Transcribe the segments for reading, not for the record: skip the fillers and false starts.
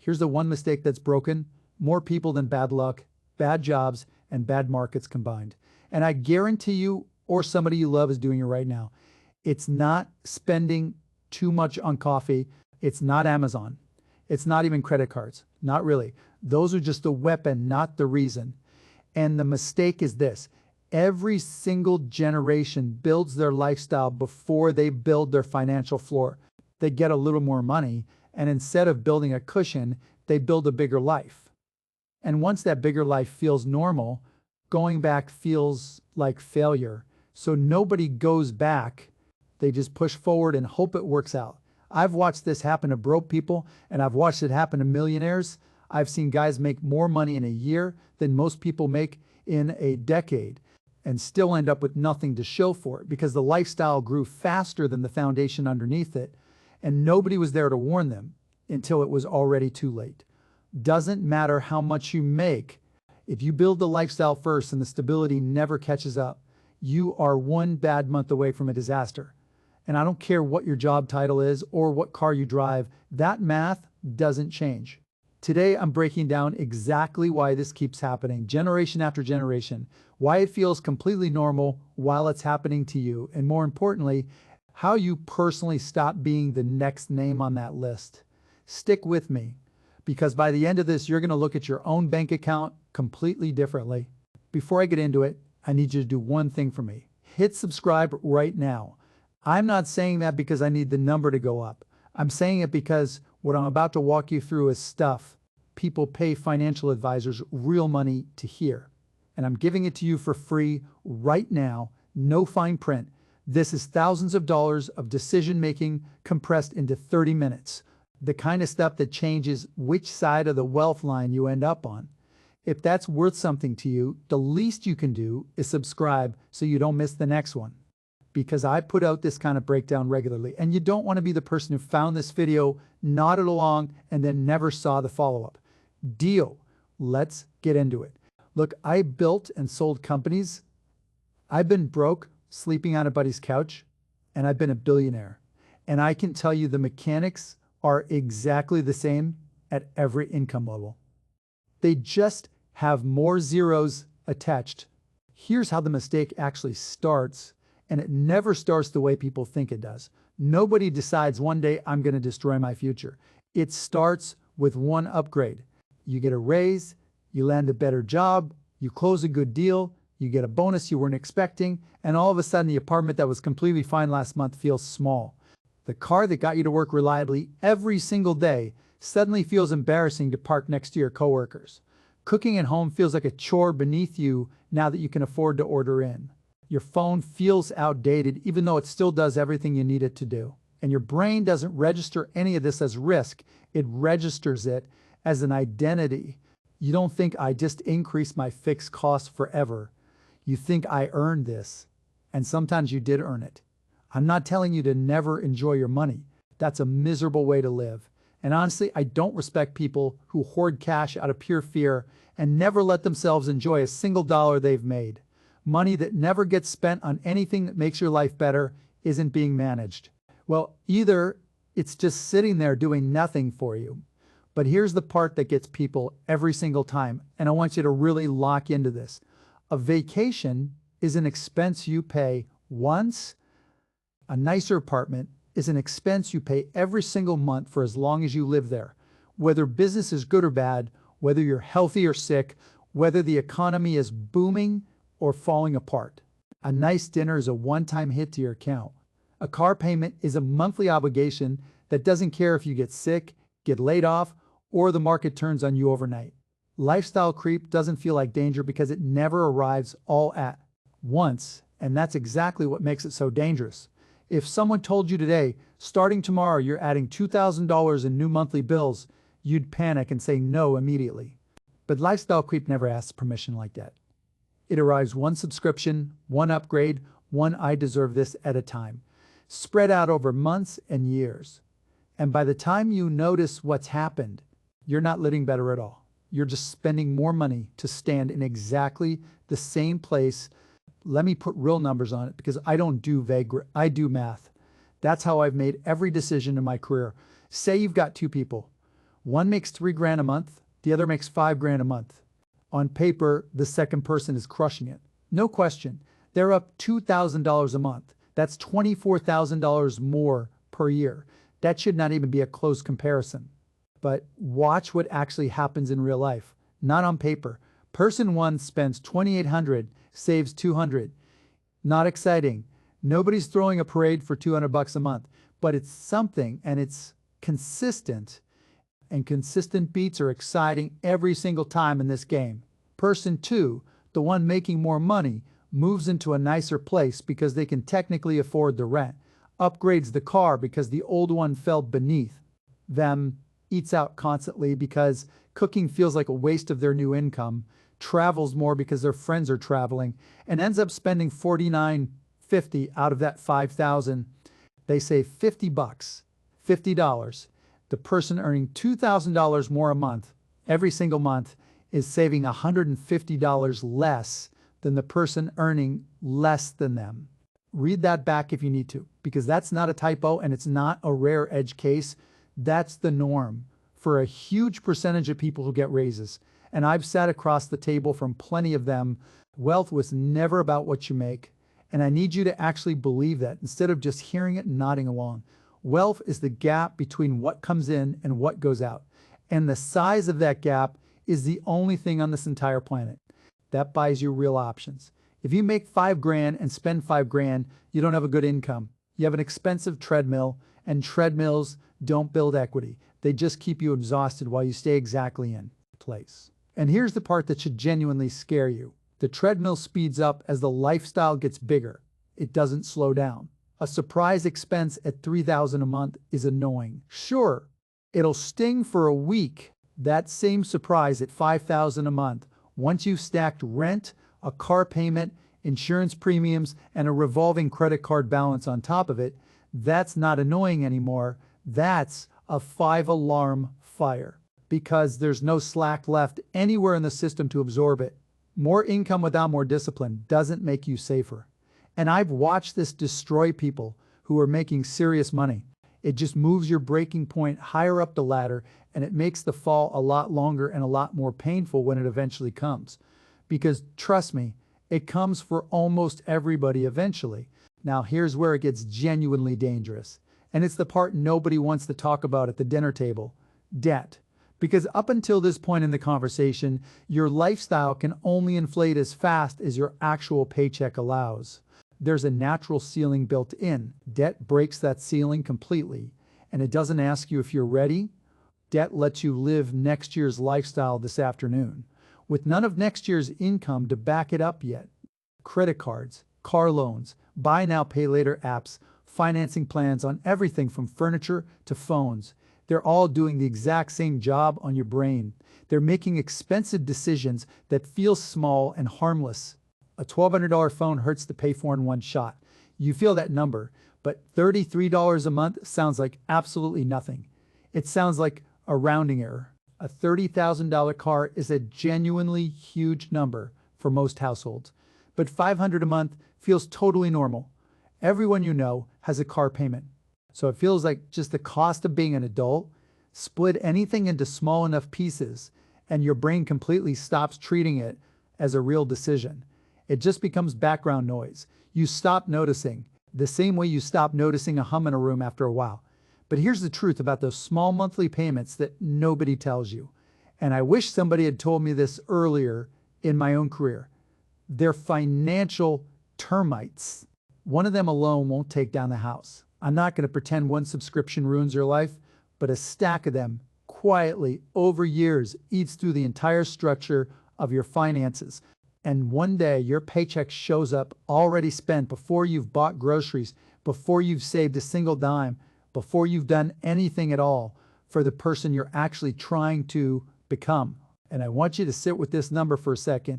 Here's the one mistake that's broken more people than bad luck, bad jobs, and bad markets combined. And I guarantee you, or somebody you love is doing it right now, it's not spending too much on coffee. It's not Amazon. It's not even credit cards. Not really. Those are just the weapon, not the reason. And the mistake is this. Every single generation builds their lifestyle before they build their financial floor. They get a little more money, and instead of building a cushion, they build a bigger life. And once that bigger life feels normal, going back feels like failure. So nobody goes back. They just push forward and hope it works out. I've watched this happen to broke people, and I've watched it happen to millionaires. I've seen guys make more money in a year than most people make in a decade and still end up with nothing to show for it because the lifestyle grew faster than the foundation underneath it, and nobody was there to warn them until it was already too late. Doesn't matter how much you make. If you build the lifestyle first and the stability never catches up, you are one bad month away from a disaster. And I don't care what your job title is or what car you drive, that math doesn't change. Today, I'm breaking down exactly why this keeps happening, generation after generation, why it feels completely normal while it's happening to you, and more importantly, how you personally stop being the next name on that list. Stick with me, because by the end of this, you're going to look at your own bank account completely differently. Before I get into it, I need you to do one thing for me. Hit subscribe right now. I'm not saying that because I need the number to go up. I'm saying it because what I'm about to walk you through is stuff people pay financial advisors real money to hear. And I'm giving it to you for free right now, no fine print. This is thousands of dollars of decision-making compressed into 30 minutes. The kind of stuff that changes which side of the wealth line you end up on. If that's worth something to you, the least you can do is subscribe so you don't miss the next one. Because I put out this kind of breakdown regularly, and you don't want to be the person who found this video, nodded along, and then never saw the follow-up. Deal. Let's get into it. Look, I built and sold companies. I've been broke, sleeping on a buddy's couch, and I've been a billionaire. And I can tell you the mechanics are exactly the same at every income level. They just have more zeros attached. Here's how the mistake actually starts. And it never starts the way people think it does. Nobody decides one day I'm going to destroy my future. It starts with one upgrade. You get a raise, you land a better job, you close a good deal, you get a bonus you weren't expecting, and all of a sudden the apartment that was completely fine last month feels small. The car that got you to work reliably every single day suddenly feels embarrassing to park next to your coworkers. Cooking at home feels like a chore beneath you now that you can afford to order in. Your phone feels outdated even though it still does everything you need it to do. And your brain doesn't register any of this as risk. It registers it as an identity. You don't think I just increased my fixed costs forever. You think I earned this. And sometimes you did earn it. I'm not telling you to never enjoy your money. That's a miserable way to live. And honestly, I don't respect people who hoard cash out of pure fear and never let themselves enjoy a single dollar they've made. Money that never gets spent on anything that makes your life better isn't being managed. Well, either it's just sitting there doing nothing for you. But here's the part that gets people every single time, and I want you to really lock into this. A vacation is an expense you pay once. A nicer apartment is an expense you pay every single month for as long as you live there. Whether business is good or bad, whether you're healthy or sick, whether the economy is booming or falling apart. A nice dinner is a one-time hit to your account. A car payment is a monthly obligation that doesn't care if you get sick, get laid off, or the market turns on you overnight. Lifestyle creep doesn't feel like danger because it never arrives all at once, and that's exactly what makes it so dangerous. If someone told you today, starting tomorrow, you're adding $2,000 in new monthly bills, you'd panic and say no immediately. But lifestyle creep never asks permission like that. It arrives one subscription, one upgrade, one I deserve this at a time, spread out over months and years. And by the time you notice what's happened, you're not living better at all. You're just spending more money to stand in exactly the same place. Let me put real numbers on it because I don't do vague, I do math. That's how I've made every decision in my career. Say you've got two people. One makes 3 grand a month, the other makes 5 grand a month. On paper, the second person is crushing it. No question. They're up $2,000 a month. That's $24,000 more per year. That should not even be a close comparison. But watch what actually happens in real life, not on paper. Person one spends $2,800, saves $200. Not exciting. Nobody's throwing a parade for $200 a month, but it's something, and it's consistent. And consistent beats are exciting every single time in this game. Person two, the one making more money, moves into a nicer place because they can technically afford the rent, upgrades the car because the old one fell beneath them, eats out constantly because cooking feels like a waste of their new income, travels more because their friends are traveling, and ends up spending $49.50 out of that $5,000. They save $50, $50. The person earning $2,000 more a month, every single month, is saving $150 less than the person earning less than them. Read that back if you need to, because that's not a typo and it's not a rare edge case. That's the norm for a huge percentage of people who get raises. And I've sat across the table from plenty of them. Wealth was never about what you make. And I need you to actually believe that instead of just hearing it and nodding along. Wealth is the gap between what comes in and what goes out. And the size of that gap is the only thing on this entire planet that buys you real options. If you make 5 grand and spend 5 grand, you don't have a good income. You have an expensive treadmill, and treadmills don't build equity. They just keep you exhausted while you stay exactly in place. And here's the part that should genuinely scare you. The treadmill speeds up as the lifestyle gets bigger. It doesn't slow down. A surprise expense at $3,000 a month is annoying. Sure, it'll sting for a week. That same surprise at $5,000 a month, once you've stacked rent, a car payment, insurance premiums, and a revolving credit card balance on top of it, that's not annoying anymore. That's a 5-alarm fire because there's no slack left anywhere in the system to absorb it. More income without more discipline doesn't make you safer. And I've watched this destroy people who are making serious money. It just moves your breaking point higher up the ladder, and it makes the fall a lot longer and a lot more painful when it eventually comes. Because trust me, it comes for almost everybody eventually. Now here's where it gets genuinely dangerous. And it's the part nobody wants to talk about at the dinner table: debt. Because up until this point in the conversation, your lifestyle can only inflate as fast as your actual paycheck allows. There's a natural ceiling built in. Debt breaks that ceiling completely, and it doesn't ask you if you're ready. Debt lets you live next year's lifestyle this afternoon, with none of next year's income to back it up yet. Credit cards, car loans, buy now, pay later apps, financing plans on everything from furniture to phones. They're all doing the exact same job on your brain. They're making expensive decisions that feel small and harmless. A $1,200 phone hurts to pay for in one shot. You feel that number, but $33 a month sounds like absolutely nothing. It sounds like a rounding error. A $30,000 car is a genuinely huge number for most households, but $500 a month feels totally normal. Everyone you know has a car payment. So it feels like just the cost of being an adult. Split anything into small enough pieces, and your brain completely stops treating it as a real decision. It just becomes background noise. You stop noticing, the same way you stop noticing a hum in a room after a while. But here's the truth about those small monthly payments that nobody tells you. And I wish somebody had told me this earlier in my own career. They're financial termites. One of them alone won't take down the house. I'm not going to pretend one subscription ruins your life, but a stack of them quietly over years eats through the entire structure of your finances. And one day your paycheck shows up already spent before you've bought groceries, before you've saved a single dime, before you've done anything at all for the person you're actually trying to become. And I want you to sit with this number for a second.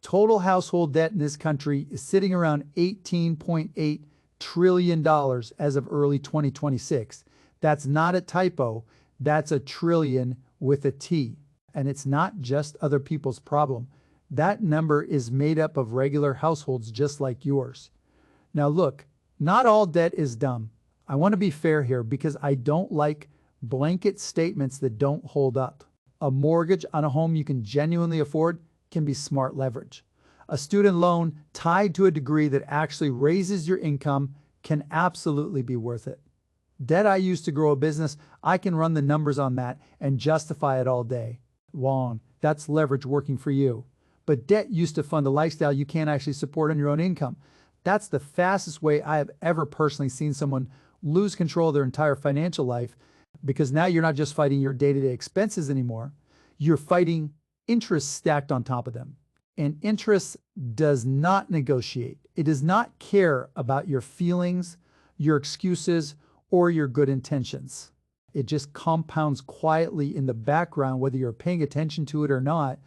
Total household debt in this country is sitting around $18.8 trillion as of early 2026. That's not a typo. That's a trillion with a T. And it's not just other people's problem. That number is made up of regular households just like yours. Now look, not all debt is dumb. I want to be fair here because I don't like Blanket statements that don't hold up. A mortgage on a home you can genuinely afford can be smart leverage. A student loan tied to a degree that actually raises your income can absolutely be worth it. Debt I used to grow a business, I can run the numbers on that and justify it all day long. That's leverage working for you. But debt used to fund a lifestyle you can't actually support on your own income. That's the fastest way I have ever personally seen someone lose control of their entire financial life, because now you're not just fighting your day-to-day expenses anymore, you're fighting interest stacked on top of them. And interest does not negotiate. It does not care about your feelings, your excuses, or your good intentions. It just compounds quietly in the background, whether you're paying attention to it or not.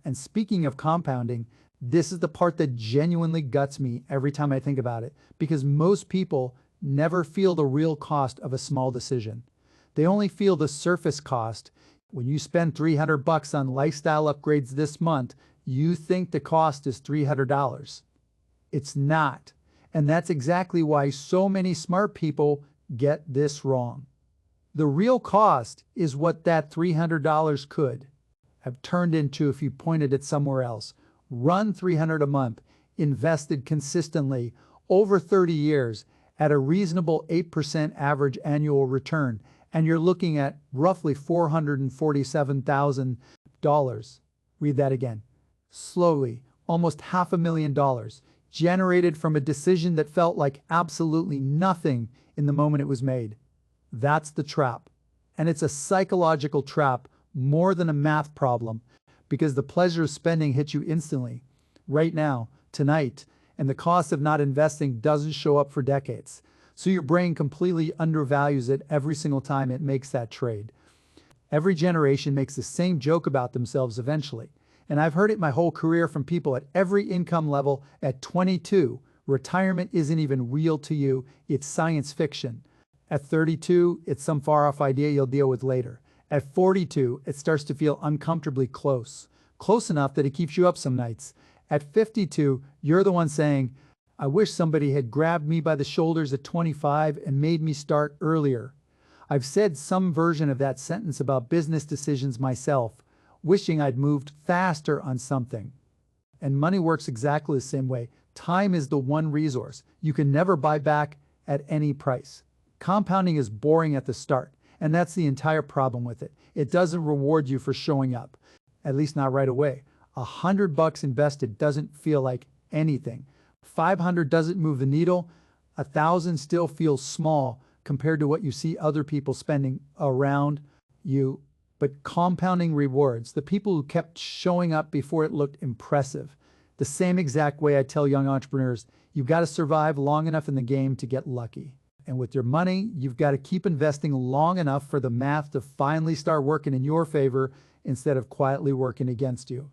And speaking of compounding, this is the part that genuinely guts me every time I think about it, because most people never feel the real cost of a small decision. They only feel the surface cost. When you spend $300 on lifestyle upgrades this month, you think the cost is $300. It's not. And that's exactly why so many smart people get this wrong. The real cost is what that $300 could have turned into if you pointed it somewhere else. Run $300 a month, invested consistently over 30 years at a reasonable 8% average annual return, and you're looking at roughly $447,000. Read that again. Slowly, almost $500,000 generated from a decision that felt like absolutely nothing in the moment it was made. That's the trap. And it's a psychological trap more than a math problem, because the pleasure of spending hits you instantly, right now, tonight, and the cost of not investing doesn't show up for decades. So your brain completely undervalues it every single time it makes that trade. Every generation makes the same joke about themselves eventually. And I've heard it my whole career from people at every income level. At 22, retirement isn't even real to you, it's science fiction. At 32, it's some far-off idea you'll deal with later. At 42, it starts to feel uncomfortably close enough that it keeps you up some nights. At 52, you're the one saying, I wish somebody had grabbed me by the shoulders at 25 and made me start earlier. I've said some version of that sentence about business decisions myself, wishing I'd moved faster on something. And money works exactly the same way. Time is the one resource you can never buy back at any price. Compounding is boring at the start, and that's the entire problem with it. It doesn't reward you for showing up, at least not right away. $100 invested doesn't feel like anything. 500 doesn't move the needle. 1,000 still feels small compared to what you see other people spending around you. But compounding rewards the people who kept showing up before it looked impressive. The same exact way I tell young entrepreneurs, you've got to survive long enough in the game to get lucky. And with your money, you've got to keep investing long enough for the math to finally start working in your favor instead of quietly working against you.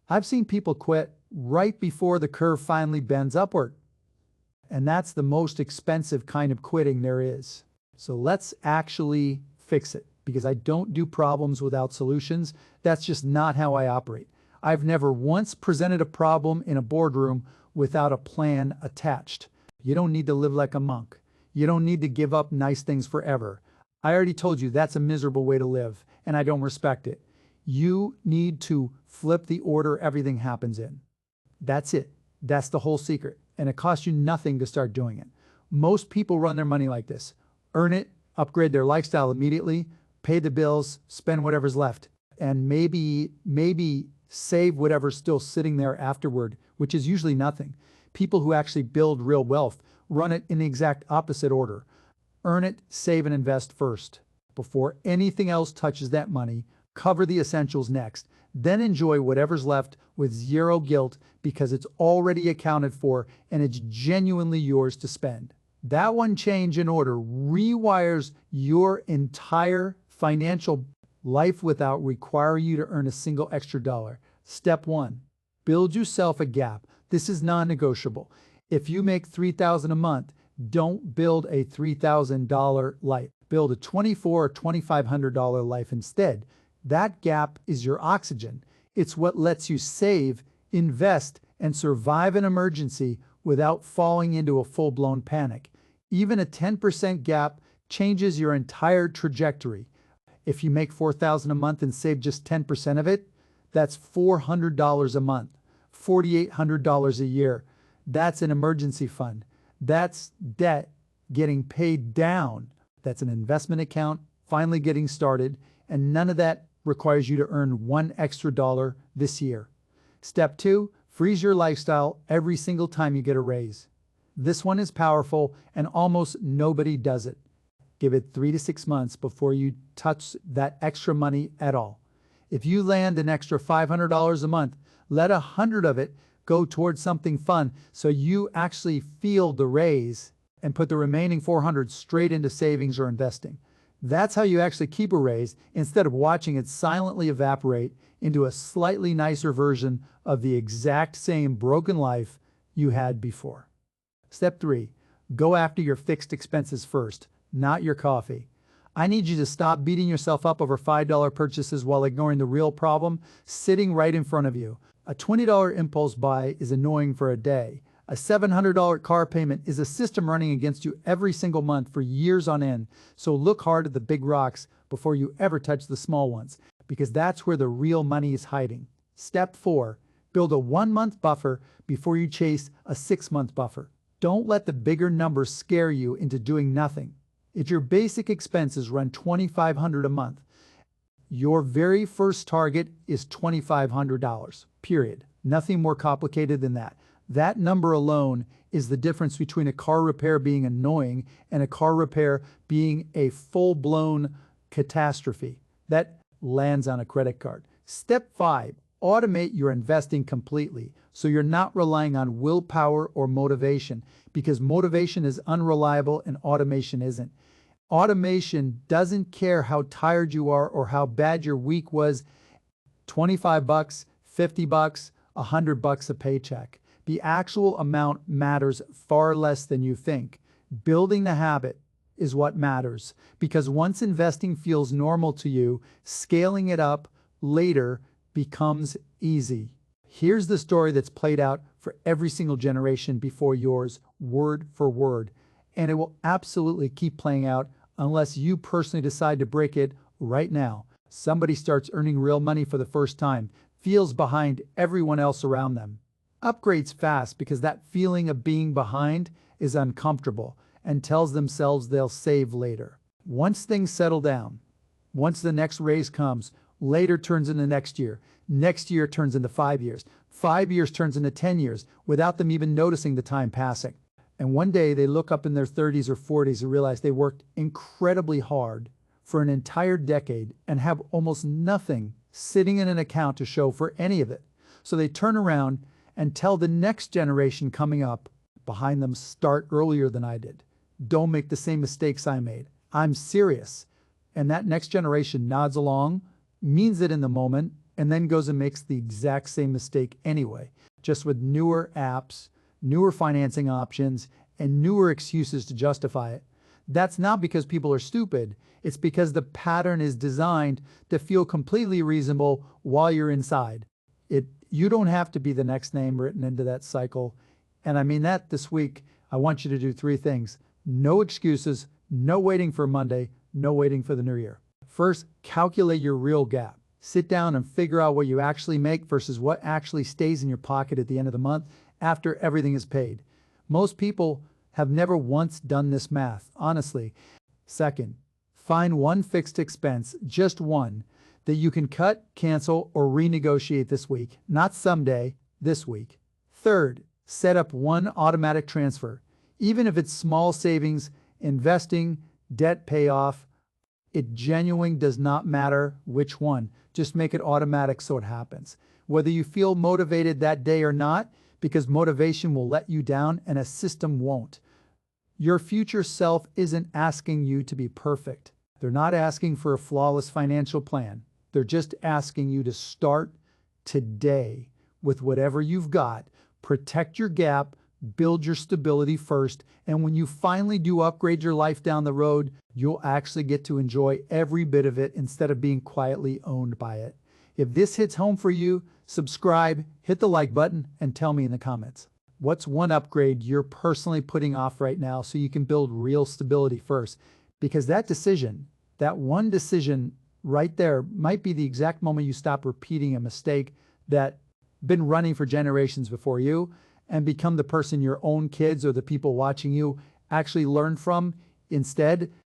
I've seen people quit right before the curve finally bends upward. And that's the most expensive kind of quitting there is. So let's actually fix it, because I don't do problems without solutions. That's just not how I operate. I've never once presented a problem in a boardroom without a plan attached. You don't need to live like a monk. You don't need to give up nice things forever. I already told you that's a miserable way to live, and I don't respect it. You need to flip the order everything happens in. That's it. That's the whole secret. And it costs you nothing to start doing it. Most people run their money like this. Earn it, upgrade their lifestyle immediately, pay the bills, spend whatever's left, and maybe save whatever's still sitting there afterward, which is usually nothing. People who actually build real wealth run it in the exact opposite order. Earn it, save, and invest first. Before anything else touches that money, cover the essentials next. Then enjoy whatever's left with zero guilt, because it's already accounted for and it's genuinely yours to spend. That one change in order rewires your entire financial life without requiring you to earn a single extra dollar. Step 1, build yourself a gap. This is non-negotiable. If you make $3,000 a month, don't build a $3,000 life. Build a $2,400 or $2,500 life instead. That gap is your oxygen. It's what lets you save, invest, and survive an emergency without falling into a full-blown panic. Even a 10% gap changes your entire trajectory. If you make $4,000 a month and save just 10% of it, that's $400 a month, $4,800 a year. That's an emergency fund. That's debt getting paid down. That's an investment account finally getting started, and none of that requires you to earn one extra dollar this year. Step 2, freeze your lifestyle every single time you get a raise. This one is powerful and almost nobody does it. Give it 3 to 6 months before you touch that extra money at all. If you land an extra $500 a month, let 100 of it go towards something fun so you actually feel the raise and put the remaining 400 straight into savings or investing. That's how you actually keep a raise instead of watching it silently evaporate into a slightly nicer version of the exact same broken life you had before. Step 3, go after your fixed expenses first, not your coffee. I need you to stop beating yourself up over $5 purchases while ignoring the real problem sitting right in front of you. A $20 impulse buy is annoying for a day. A $700 car payment is a system running against you every single month for years on end. So look hard at the big rocks before you ever touch the small ones, because that's where the real money is hiding. Step 4, build a 1-month buffer before you chase a 6-month buffer. Don't let the bigger numbers scare you into doing nothing. If your basic expenses run $2,500 a month, your very first target is $2,500, period. Nothing more complicated than that. That number alone is the difference between a car repair being annoying and a car repair being a full-blown catastrophe that lands on a credit card. Step 5, automate your investing completely so you're not relying on willpower or motivation, because motivation is unreliable and automation isn't. Automation doesn't care how tired you are or how bad your week was. $25, $50, $100 a paycheck. The actual amount matters far less than you think. Building the habit is what matters, because once investing feels normal to you, scaling it up later becomes easy. Here's the story that's played out for every single generation before yours, word for word, and it will absolutely keep playing out unless you personally decide to break it right now. Somebody starts earning real money for the first time, feels behind everyone else around them, upgrades fast because that feeling of being behind is uncomfortable, and tells themselves they'll save later. Once things settle down, once the next raise comes, later turns into next year turns into 5 years, 5 years turns into 10 years, without them even noticing the time passing. And one day they look up in their 30s or 40s and realize they worked incredibly hard for an entire decade and have almost nothing sitting in an account to show for any of it. So they turn around and tell the next generation coming up behind them, start earlier than I did. Don't make the same mistakes I made. I'm serious. And that next generation nods along, means it in the moment, and then goes and makes the exact same mistake anyway, just with newer apps, newer financing options, and newer excuses to justify it. That's not because people are stupid. It's because the pattern is designed to feel completely reasonable while you're inside. You don't have to be the next name written into that cycle. And I mean that this week. I want you to do 3 things. No excuses, no waiting for Monday, no waiting for the new year. First, calculate your real gap. Sit down and figure out what you actually make versus what actually stays in your pocket at the end of the month after everything is paid. Most people have never once done this math, honestly. Second, find one fixed expense, just one, that you can cut, cancel, or renegotiate this week, not someday, this week. Third, set up one automatic transfer. Even if it's small savings, investing, debt payoff, it genuinely does not matter which one. Just make it automatic so it happens. Whether you feel motivated that day or not, because motivation will let you down and a system won't. Your future self isn't asking you to be perfect. They're not asking for a flawless financial plan. They're just asking you to start today with whatever you've got. Protect your gap, build your stability first, and when you finally do upgrade your life down the road, you'll actually get to enjoy every bit of it instead of being quietly owned by it. If this hits home for you, subscribe, hit the like button, and tell me in the comments. What's one upgrade you're personally putting off right now so you can build real stability first? Because that decision, that one decision right there might be the exact moment you stop repeating a mistake that been running for generations before you and become the person your own kids or the people watching you actually learn from. Instead,